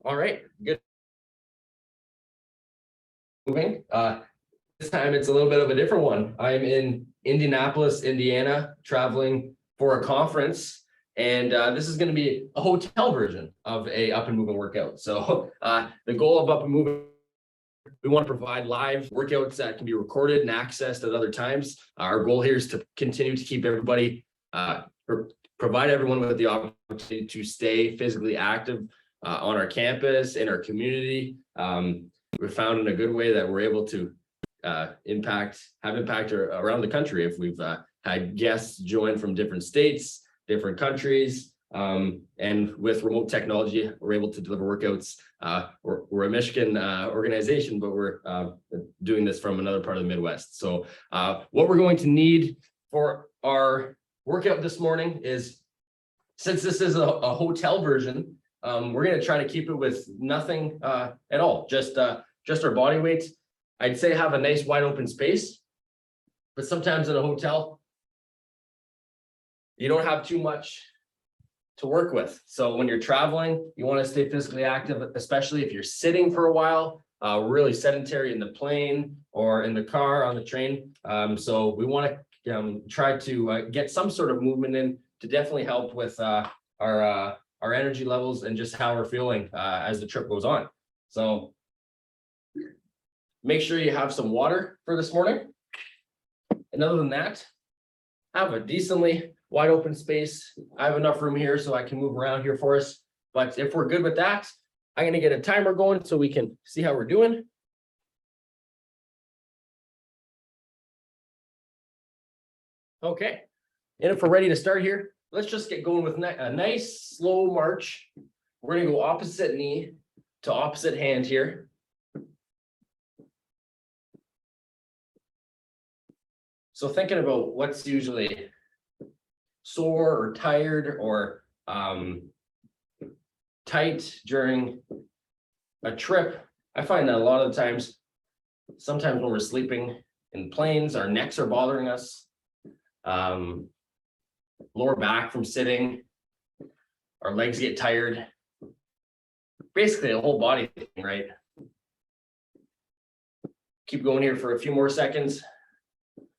All right, good. Moving. This time it's a little bit of a different one. I'm in Indianapolis, Indiana, traveling for a conference, and this is going to be a hotel version of a up and moving workout. So the goal of up and moving, we want to provide live workouts that can be recorded and accessed at other times. Our goal here is to continue to keep everybody, provide everyone with the opportunity to stay physically active on our campus, in our community. We're found in a good way that we're able to have impact around the country. If we've had guests join from different states, different countries, and with remote technology, we're able to deliver workouts. We're a Michigan organization, but we're doing this from another part of the Midwest. So what we're going to need for our workout this morning is, since this is a hotel version, we're going to try to keep it with nothing at all, just our body weight. I'd say have a nice wide open space, but sometimes in a hotel, you don't have too much to work with. So when you're traveling, you want to stay physically active, especially if you're sitting for a while, really sedentary in the plane or in the car, on the train. So we want to try to get some sort of movement in to definitely help with our energy levels and just how we're feeling as the trip goes on. So make sure you have some water for this morning. And other than that, have a decently wide open space. I have enough room here so I can move around here for us. But if we're good with that, I'm going to get a timer going so we can see how we're doing. Okay. And if we're ready to start here, let's just get going with a nice slow march. We're going to go opposite knee to opposite hand here. So thinking about what's usually sore or tired or tight during a trip, I find that a lot of the times, sometimes when we're sleeping in planes, our necks are bothering us, lower back from sitting, our legs get tired, basically a whole body thing, right? Keep going here for a few more seconds.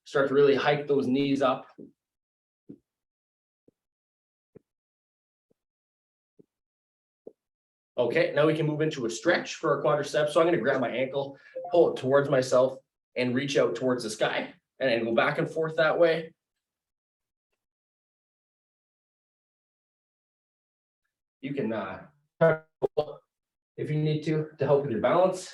Start to really hike those knees up. Okay, now we can move into a stretch for our quadriceps. So I'm going to grab my ankle, pull it towards myself, and reach out towards the sky, and then go back and forth that way. You can if you need to help with your balance.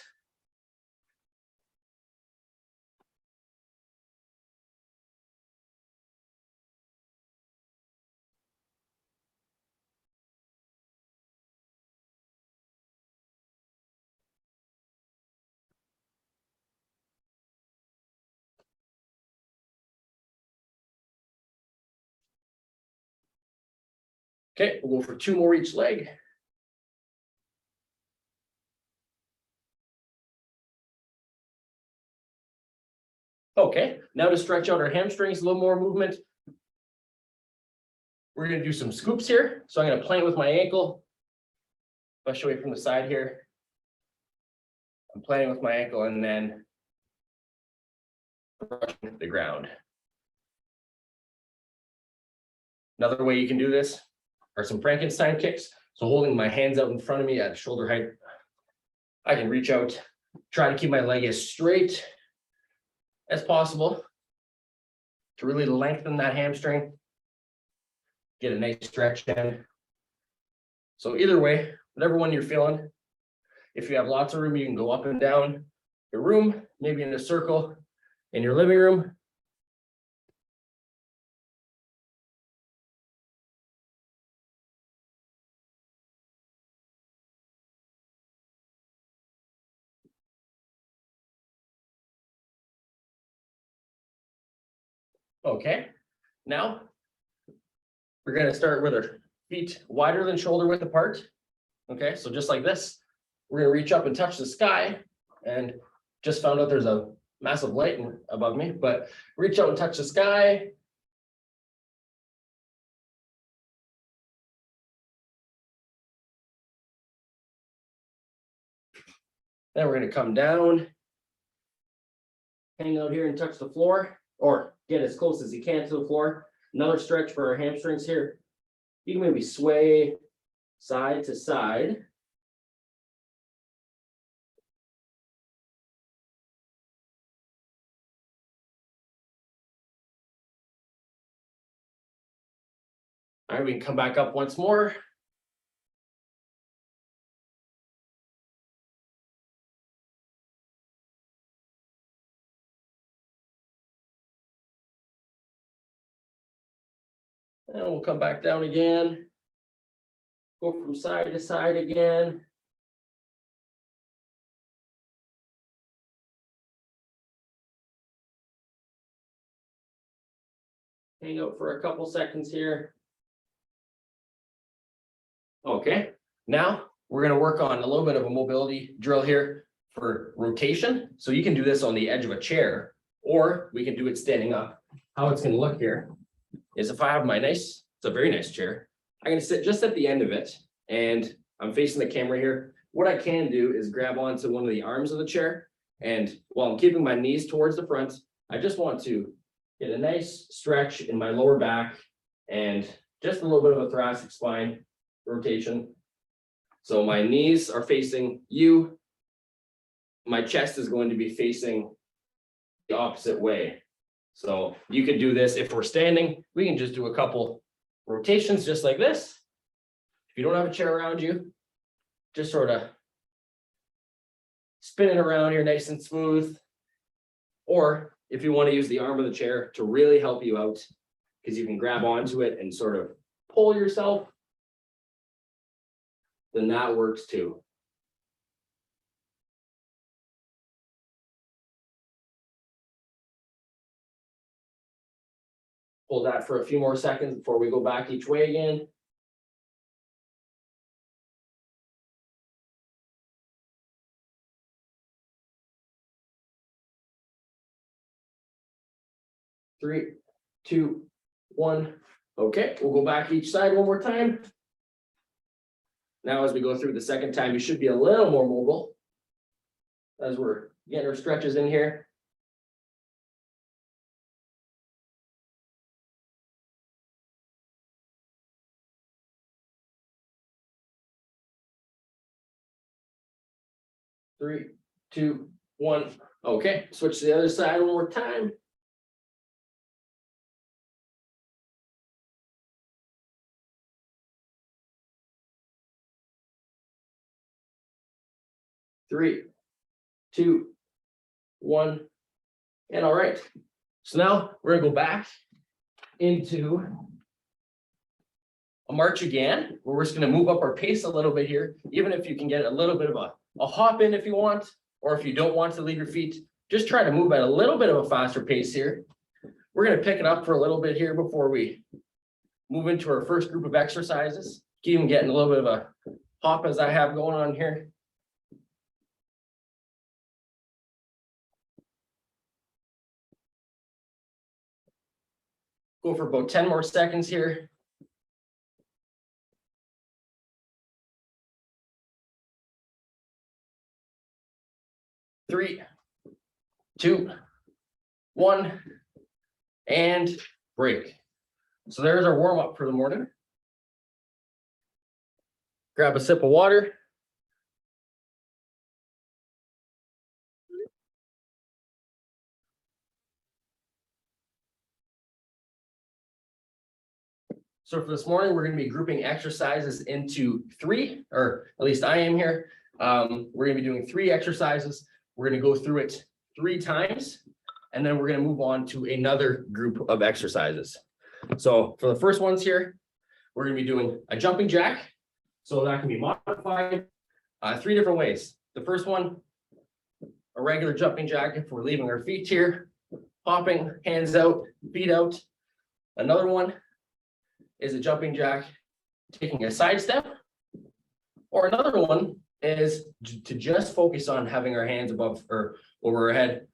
Okay, we'll go for 2 more each leg. Okay, now to stretch out our hamstrings, a little more movement. We're going to do some scoops here. So I'm going to plant with my ankle. I'll show you from the side here. I'm planting with my ankle and then brushing the ground. Another way you can do this are some Frankenstein kicks. So holding my hands out in front of me at shoulder height, I can reach out, try to keep my leg as straight as possible to really lengthen that hamstring, get a nice stretch in. So either way, whatever one you're feeling, if you have lots of room, you can go up and down your room, maybe in a circle in your living room. Okay, now we're going to start with our feet wider than shoulder width apart. Okay, so just like this, we're going to reach up and touch the sky, and just found out there's a massive light above me, but reach out and touch the sky. Then we're going to come down, hang out here and touch the floor, or get as close as you can to the floor. Another stretch for our hamstrings here. You can maybe sway side to side. All right, we can come back up once more. And we'll come back down again. Go from side to side again. Hang out for a couple seconds here. Okay, now we're going to work on a little bit of a mobility drill here for rotation. So you can do this on the edge of a chair, or we can do it standing up. How it's going to look here is if I have my it's a very nice chair, I'm going to sit just at the end of it and I'm facing the camera here. What I can do is grab onto one of the arms of the chair, and while I'm keeping my knees towards the front, I just want to get a nice stretch in my lower back and just a little bit of a thoracic spine rotation. So my knees are facing you. My chest is going to be facing the opposite way. So you could do this if we're standing. We can just do a couple rotations just like this. If you don't have a chair around you, just sort of spin it around here nice and smooth. Or if you want to use the arm of the chair to really help you out, because you can grab onto it and sort of pull yourself, then that works too. Hold that for a few more seconds before we go back each way again. Three, two, one. Okay, we'll go back each side one more time. Now, as we go through the second time, you should be a little more mobile as we're getting our stretches in here. Three, two, one. Okay, switch to the other side one more time. Three, two, one, and all right. So now we're gonna go back into a march again, where we're just gonna move up our pace a little bit here, even if you can get a little bit of a hop in if you want, or if you don't want to leave your feet, just try to move at a little bit of a faster pace here. We're gonna pick it up for a little bit here before we move into our first group of exercises. Keep even getting a little bit of a hop as I have going on here. Go for about 10 more seconds here. Three, two, one, and break. So there's our warm up for the morning. Grab a sip of water. So for this morning, we're going to be grouping exercises into three, or at least I am here. We're going to be doing three exercises. We're going to go through it 3 times, and then we're going to move on to another group of exercises. So for the first ones here, we're going to be doing a jumping jack. So that can be modified 3 different ways. The first one, a regular jumping jack if we're leaving our feet here, hopping, hands out, feet out. Another one is a jumping jack taking a side step, or another one is to just focus on having our hands above or over our head.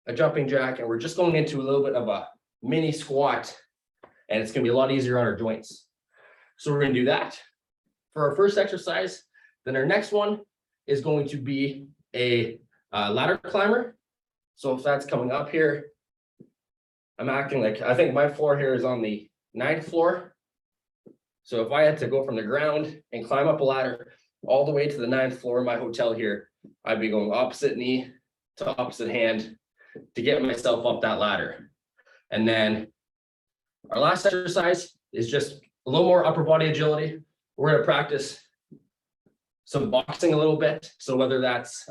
A jumping jack, and we're just going into a little bit of a mini squat, and it's going to be a lot easier on our joints. So we're going to do that for our first exercise. Then our next one is going to be a ladder climber. So if that's coming up here, I'm acting like, I think my floor here is on the 9th floor. So if I had to go from the ground and climb up a ladder all the way to the 9th floor of my hotel here, I'd be going opposite knee to opposite hand to get myself up that ladder. And then our last exercise is just a little more upper body agility. We're going to practice some boxing a little bit. So whether that's,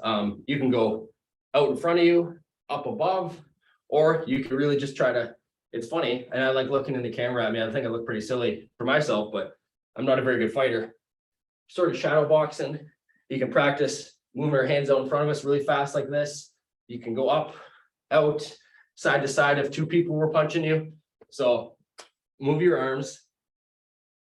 you can go out in front of you, up above, or you can really just try to, it's funny. And I like looking in the camera. I mean, I think I look pretty silly for myself, but I'm not a very good fighter. Sort of shadow boxing. You can practice moving our hands out in front of us really fast like this. You can go up, out, side to side if two people were punching you. So move your arms,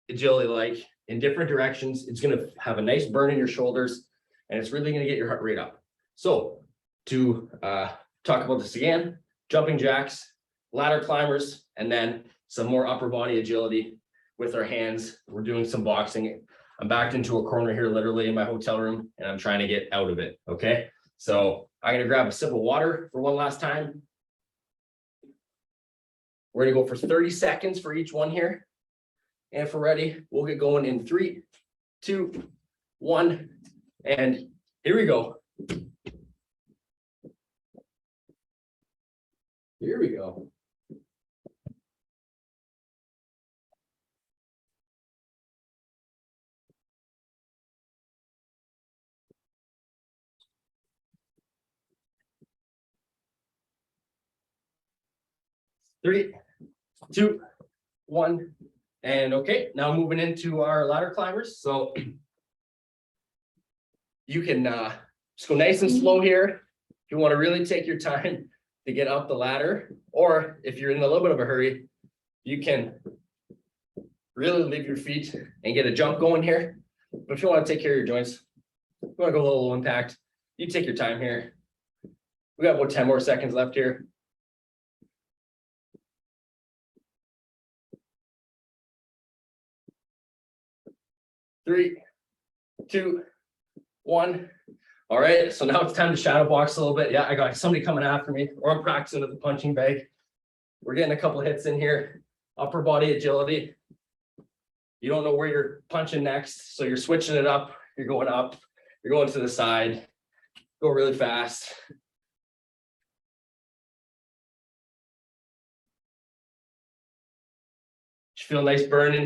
agility like in different directions. It's going to have a nice burn in your shoulders, and it's really going to get your heart rate up. So to talk about this again, jumping jacks, ladder climbers, and then some more upper body agility with our hands. We're doing some boxing. I'm backed into a corner here, literally in my hotel room, and I'm trying to get out of it. Okay. So I'm going to grab a sip of water for one last time. We're going to go for 30 seconds for each one here. And if we're ready, we'll get going in 3, 2, 1, and here we go. Here we go. Three, 2, 1, and okay, now moving into our ladder climbers. So you can just go nice and slow here. If you want to really take your time to get up the ladder, or if you're in a little bit of a hurry, you can really leave your feet and get a jump going here. But if you want to take care of your joints, you want to go a little low impact, you take your time here. We got about 10 more seconds left here. 3, 2, 1. All right, so now it's time to shadow box a little bit. Yeah, I got somebody coming after me, or I'm practicing with the punching bag. We're getting a couple hits in here. Upper body agility. You don't know where you're punching next, so you're switching it up. You're going up, you're going to the side. Go really fast. Just feel a nice burn in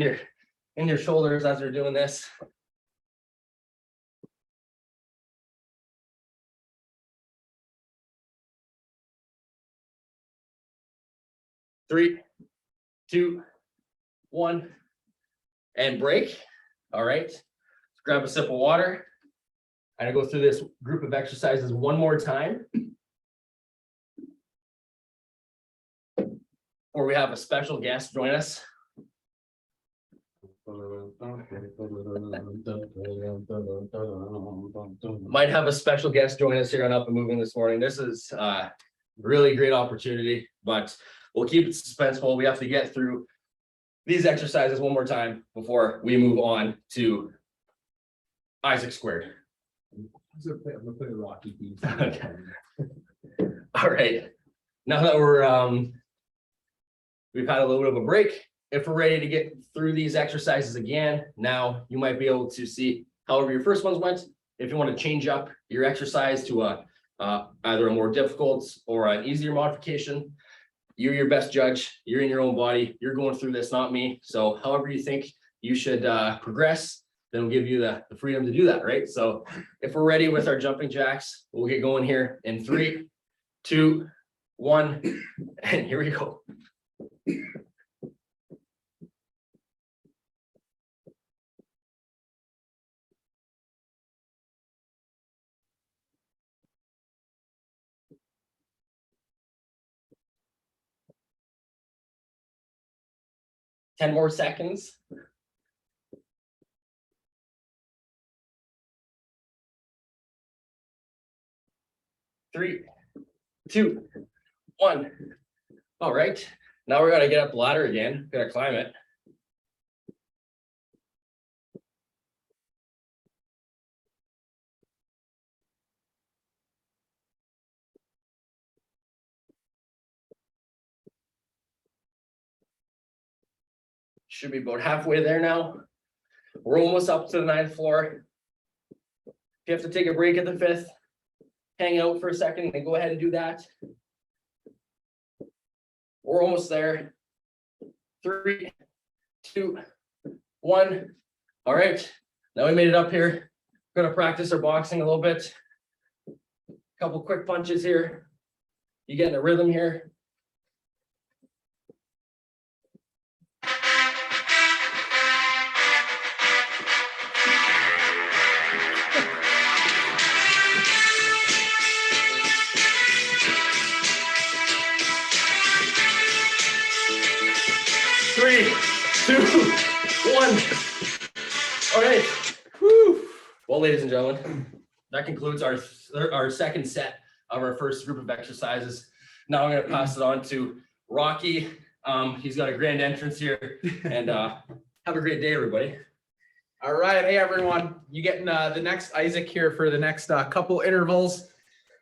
your shoulders as you're doing this. Three, 2, 1, and break. All right, let's grab a sip of water. I'm gonna go through this group of exercises one more time. Or we have a special guest join us. Might have a special guest join us here on Up and Moving this morning. This is a really great opportunity, but we'll keep it suspenseful. We have to get through these exercises one more time before we move on to Isaac squared. I'm gonna play a Rocky theme. Okay. All right. Now that we've had a little bit of a break, if we're ready to get through these exercises again, now you might be able to see however your first ones went. If you want to change up your exercise to either a more difficult or an easier modification, you're your best judge. You're in your own body. You're going through this, not me. So however you think you should progress, then we'll give you the freedom to do that, right? So if we're ready with our jumping jacks, we'll get going here in 3, 2, 1, and here we go. Ten more seconds. 3, 2, 1. All right, now we're gonna get up the ladder again. Gonna climb it. Should be about halfway there now. We're almost up to the 9th floor. If you have to take a break at the 5th, hang out for a second and go ahead and do that. We're almost there. 3, 2, 1. All right, now we made it up here. Gonna practice our boxing a little bit. Couple quick punches here. You get in a rhythm here. Three, 2, 1. All right. Whew. Well, ladies and gentlemen, that concludes our second set of our first group of exercises. Now I'm going to pass it on to Rocky. He's got a grand entrance here, and have a great day, everybody. All right, hey everyone, you getting the next Isaac here for the next couple intervals.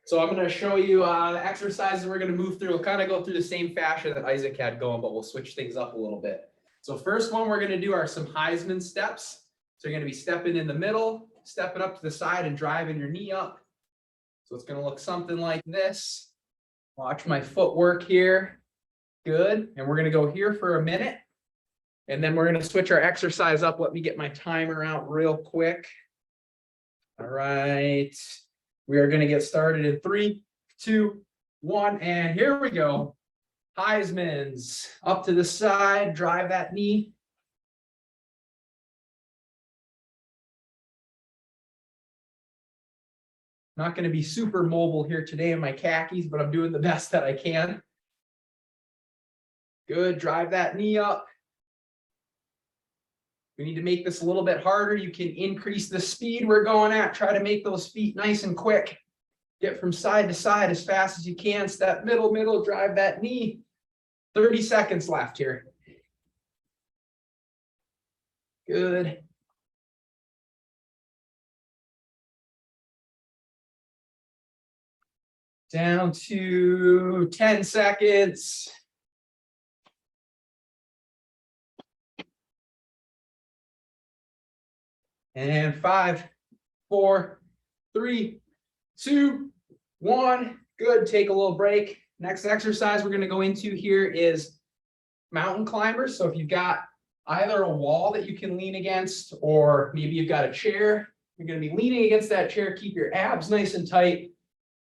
So I'm going to show you the exercises we're going to move through. We'll kind of go through the same fashion that Isaac had going, but we'll switch things up a little bit. So first one we're going to do are some Heisman steps. So you're going to be stepping in the middle, stepping up to the side and driving your knee up. So it's going to look something like this. Watch my footwork here. Good. And we're going to go here for a minute. And then we're going to switch our exercise up. Let me get my timer out real quick. All right. We are going to get started in 3, 2, 1. And here we go. Heisman's up to the side. Drive that knee. Not going to be super mobile here today in my khakis, but I'm doing the best that I can. Good. Drive that knee up. We need to make this a little bit harder. You can increase the speed we're going at. Try to make those feet nice and quick. Get from side to side as fast as you can. Step middle, drive that knee. 30 seconds left here. Good. Down to 10 seconds. And 5, 4, 3, 2, 1. Good. Take a little break. Next exercise we're going to go into here is mountain climbers. So if you've got either a wall that you can lean against, or maybe you've got a chair, you're going to be leaning against that chair. Keep your abs nice and tight.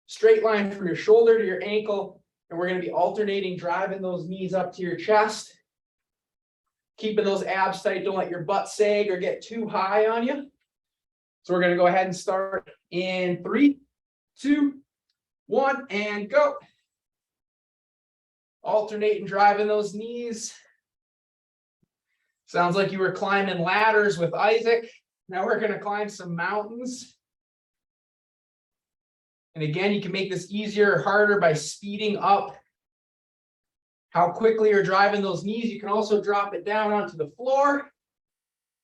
Straight line from your shoulder to your ankle. And we're going to be alternating, driving those knees up to your chest. Keeping those abs tight. Don't let your butt sag or get too high on you. So we're going to go ahead and start in 3, 2, 1, and go. Alternate and driving those knees. Sounds like you were climbing ladders with Isaac. Now we're going to climb some mountains. And again, you can make this easier or harder by speeding up how quickly you're driving those knees. You can also drop it down onto the floor.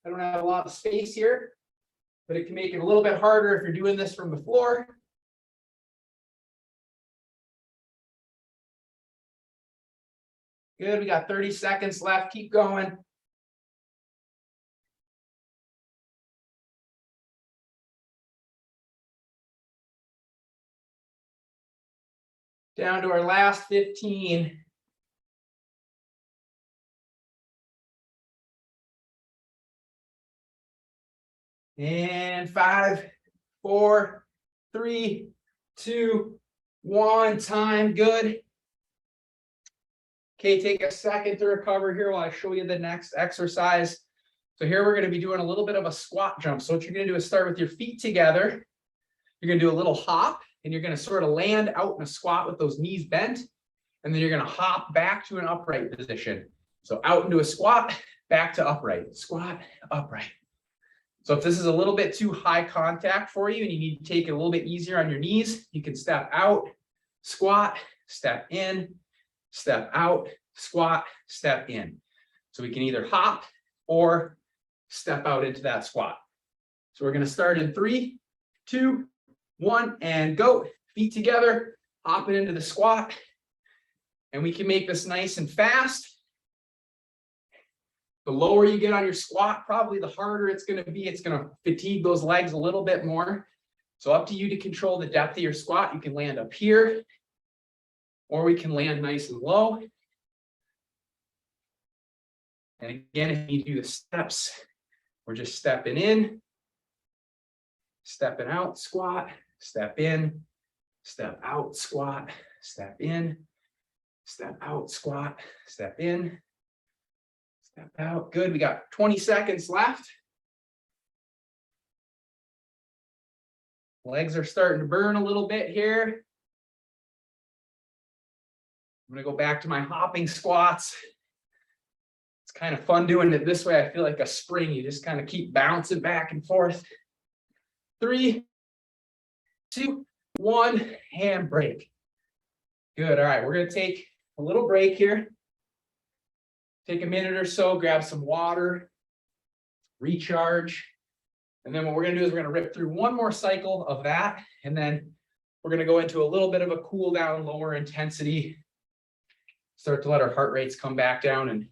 I don't have a lot of space here, but it can make it a little bit harder if you're doing this from the floor. Good, we got 30 seconds left. Keep going. Down to our last 15. And 5, 4, 3, 2, 1. Time. Good. Okay, take a second to recover here while I show you the next exercise. So here we're going to be doing a little bit of a squat jump. So what you're going to do is start with your feet together. You're going to do a little hop, and you're going to sort of land out in a squat with those knees bent. And then you're going to hop back to an upright position. So out into a squat, back to upright, squat, upright. So if this is a little bit too high contact for you and you need to take it a little bit easier on your knees, you can step out, squat, step in, step out, squat, step in. So we can either hop or step out into that squat. So we're going to start in 3, 2, 1, and go. Feet together, hopping into the squat. And we can make this nice and fast. The lower you get on your squat, probably the harder it's going to be. It's going to fatigue those legs a little bit more. So up to you to control the depth of your squat. You can land up here, or we can land nice and low. And again, if you do the steps, we're just stepping in, stepping out, squat, step in, step out, squat, step in, step out, squat, step in, step out. Good. We got 20 seconds left. Legs are starting to burn a little bit here. I'm going to go back to my hopping squats. It's kind of fun doing it this way. I feel like a spring. You just kind of keep bouncing back and forth. 3, 2, 1, and break. Good. All right. We're going to take a little break here. Take a minute or so, grab some water, recharge. And then what we're going to do is we're going to rip through one more cycle of that. And then we're going to go into a little bit of a cool down, lower intensity. Start to let our heart rates come back down and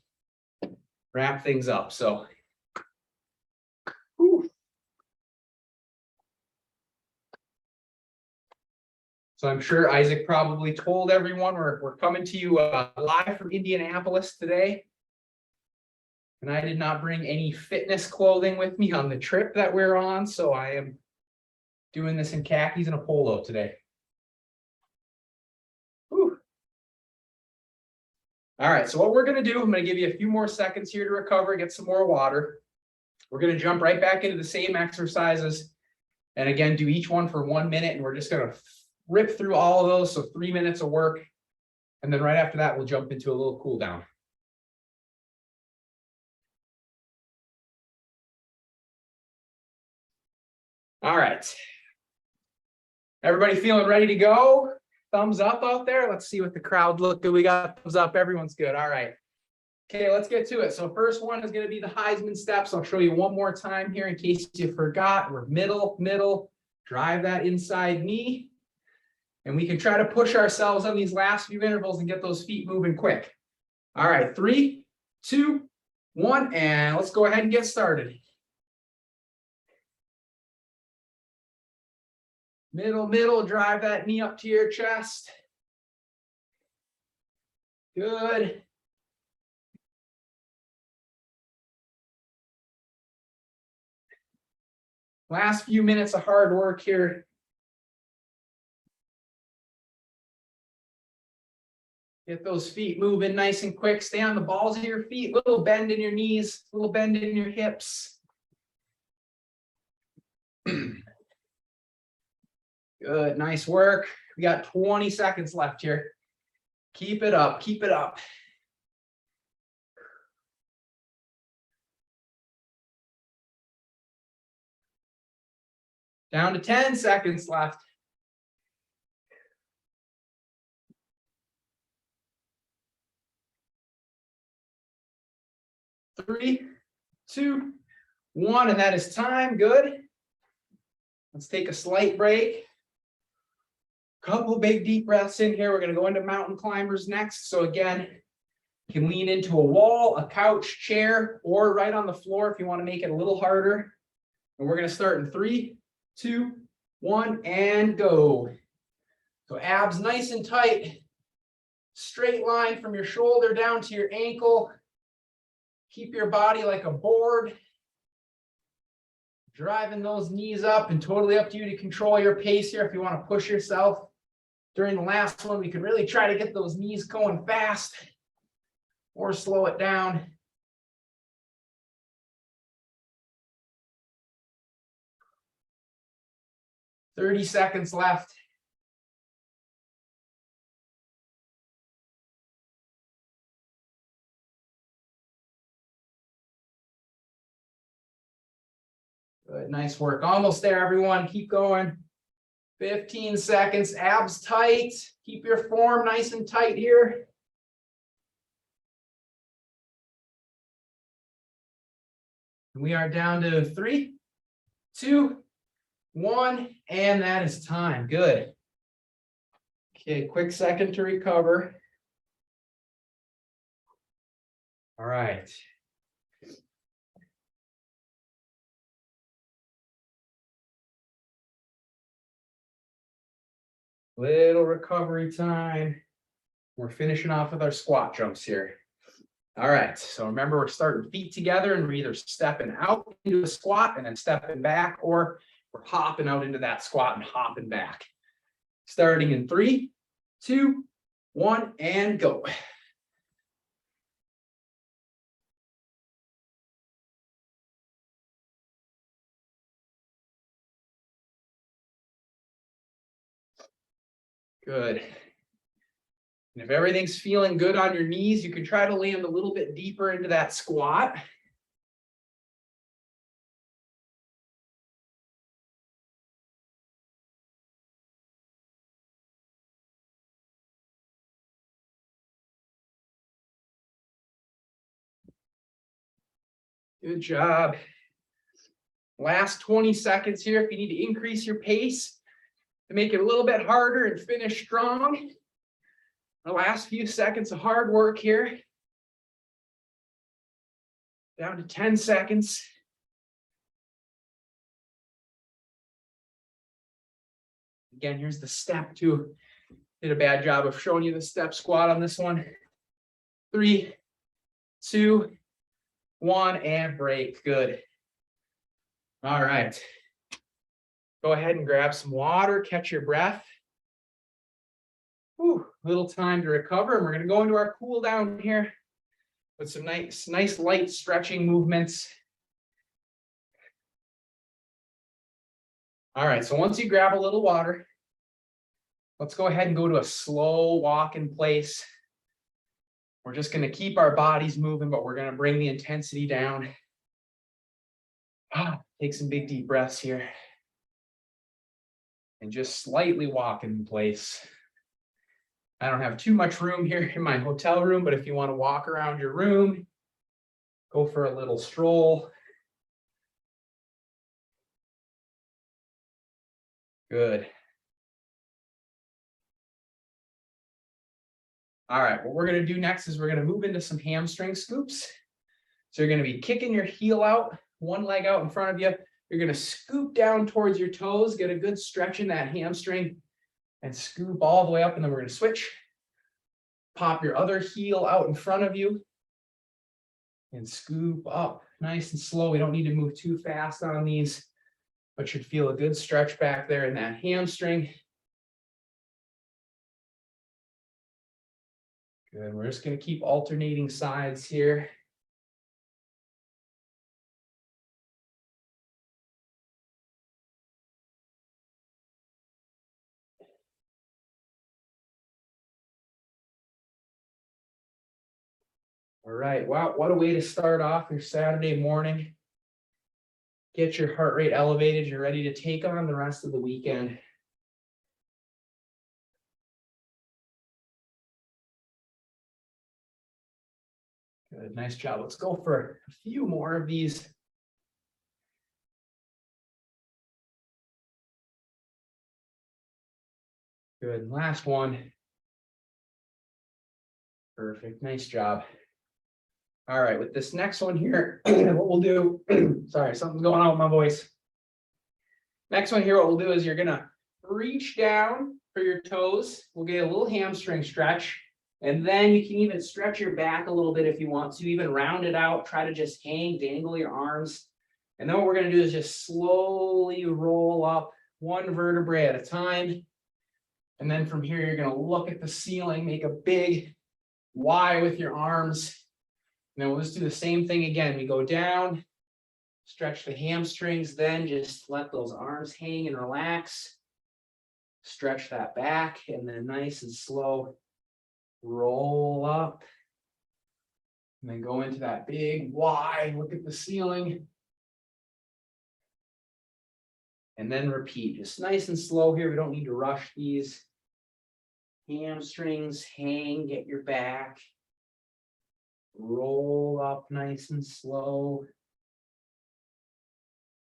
wrap things up. So, whew. So I'm sure Isaac probably told everyone we're coming to you live from Indianapolis today. And I did not bring any fitness clothing with me on the trip that we're on. So I am doing this in khakis and a polo today. Whew. All right, so what we're going to do, I'm going to give you a few more seconds here to recover, get some more water. We're going to jump right back into the same exercises. And again, do each one for 1 minute. And we're just going to rip through all of those. So 3 minutes of work. And then right after that, we'll jump into a little cool down. All right. Everybody feeling ready to go? Thumbs up out there. Let's see what the crowd look good. We got thumbs up. Everyone's good. All right. Okay, let's get to it. So first one is going to be the Heisman steps. I'll show you one more time here in case you forgot. We're middle, drive that inside knee. And we can try to push ourselves on these last few intervals and get those feet moving quick. All right, 3, 2, 1, and let's go ahead and get started. Middle, drive that knee up to your chest. Good. Last few minutes of hard work here. Get those feet moving nice and quick. Stay on the balls of your feet. Little bend in your knees, little bend in your hips. Good, nice work. We got 20 seconds left here. Keep it up, keep it up. Down to 10 seconds left. 3, 2, 1, and that is time. Good. Let's take a slight break. Couple big deep breaths in here. We're going to go into mountain climbers next. So again, you can lean into a wall, a couch, chair, or right on the floor if you want to make it a little harder. And we're going to start in 3, 2, 1, and go. So abs nice and tight. Straight line from your shoulder down to your ankle. Keep your body like a board. Driving those knees up, and totally up to you to control your pace here. If you want to push yourself during the last one, we can really try to get those knees going fast or slow it down. Thirty seconds left. Good, nice work. Almost there, everyone. Keep going. 15 seconds. Abs tight. Keep your form nice and tight here. We are down to 3, 2, 1, and that is time. Good. Okay, quick second to recover. All right. Little recovery time. We're finishing off with our squat jumps here. All right, so remember we're starting feet together and we're either stepping out into a squat and then stepping back, or we're hopping out into that squat and hopping back. Starting in 3, 2, 1, and go. Good. And if everything's feeling good on your knees, you can try to land a little bit deeper into that squat. Good job. Last 20 seconds here. If you need to increase your pace to make it a little bit harder and finish strong. The last few seconds of hard work here. Down to 10 seconds. Again, here's the step 2. Did a bad job of showing you the step squat on this one. 3, 2, 1, and break. Good. All right. Go ahead and grab some water, catch your breath. Whew, little time to recover, and we're going to go into our cool down here with some nice light stretching movements. All right, so once you grab a little water, let's go ahead and go to a slow walk in place. We're just going to keep our bodies moving, but we're going to bring the intensity down. Take some big deep breaths here. And just slightly walk in place. I don't have too much room here in my hotel room, but if you want to walk around your room, go for a little stroll. Good. All right, what we're going to do next is we're going to move into some hamstring scoops. So you're going to be kicking your heel out, one leg out in front of you. You're going to scoop down towards your toes, get a good stretch in that hamstring, and scoop all the way up, and then we're going to switch. Pop your other heel out in front of you and scoop up nice and slow. We don't need to move too fast on these, but should feel a good stretch back there in that hamstring. Good. We're just going to keep alternating sides here. All right, wow, what a way to start off your Saturday morning. Get your heart rate elevated. You're ready to take on the rest of the weekend. Good, nice job. Let's go for a few more of these. Good, last one. Perfect, nice job. All right, with this next one here, what we'll do, sorry, something's going on with my voice. Next one here, what we'll do is you're gonna reach down for your toes. We'll get a little hamstring stretch, and then you can even stretch your back a little bit if you want to, even round it out, try to just dangle your arms. And then what we're gonna do is just slowly roll up one vertebrae at a time. And then from here, you're gonna look at the ceiling, make a big Y with your arms. And then we'll just do the same thing again. We go down, stretch the hamstrings, then just let those arms hang and relax. Stretch that back, and then nice and slow, roll up. And then go into that big Y, look at the ceiling. And then repeat, just nice and slow here. We don't need to rush these. Hamstrings hang, get your back. Roll up nice and slow.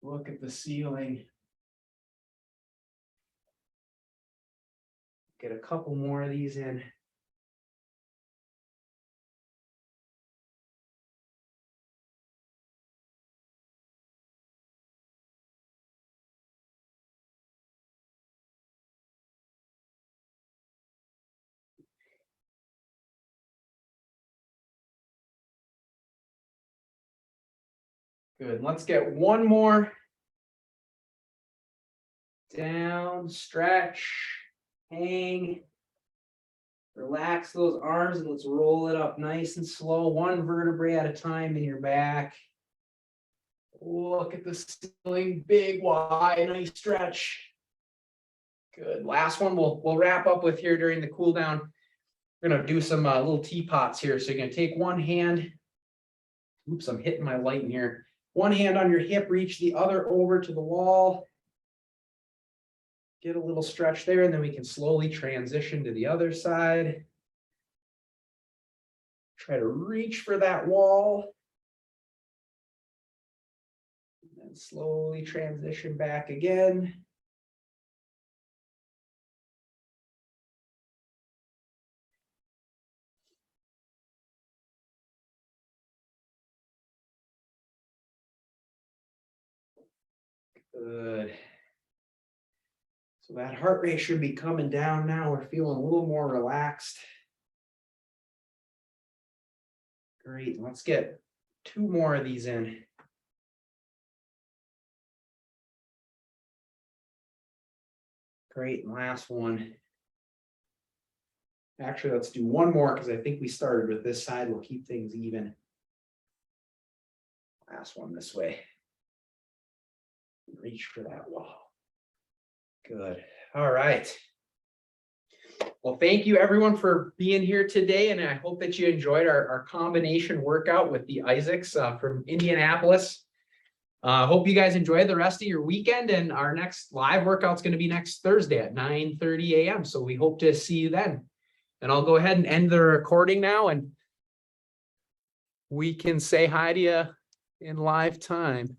Look at the ceiling. Get a couple more of these in. Good. Let's get one more. Down, stretch, hang. Relax those arms and let's roll it up nice and slow, one vertebrae at a time in your back. Look at the ceiling, big Y, nice stretch. Good. Last one we'll wrap up with here during the cool down. We're gonna do some little teapots here. So you're gonna take one hand. Oops, I'm hitting my light in here. One hand on your hip, reach the other over to the wall. Get a little stretch there, and then we can slowly transition to the other side. Try to reach for that wall. And then slowly transition back again. Good. So that heart rate should be coming down now. We're feeling a little more relaxed. Great. Let's get 2 more of these in. Great. And last one. Actually, let's do 1 more because I think we started with this side. We'll keep things even. Last one this way. Reach for that wall. Good. All right. Well, thank you everyone for being here today. And I hope that you enjoyed our combination workout with the Isaacs from Indianapolis. Hope you guys enjoy the rest of your weekend, and our next live workout is going to be next Thursday at 9:30 a.m. So we hope to see you then. And I'll go ahead and end the recording now, and we can say hi to you in live time.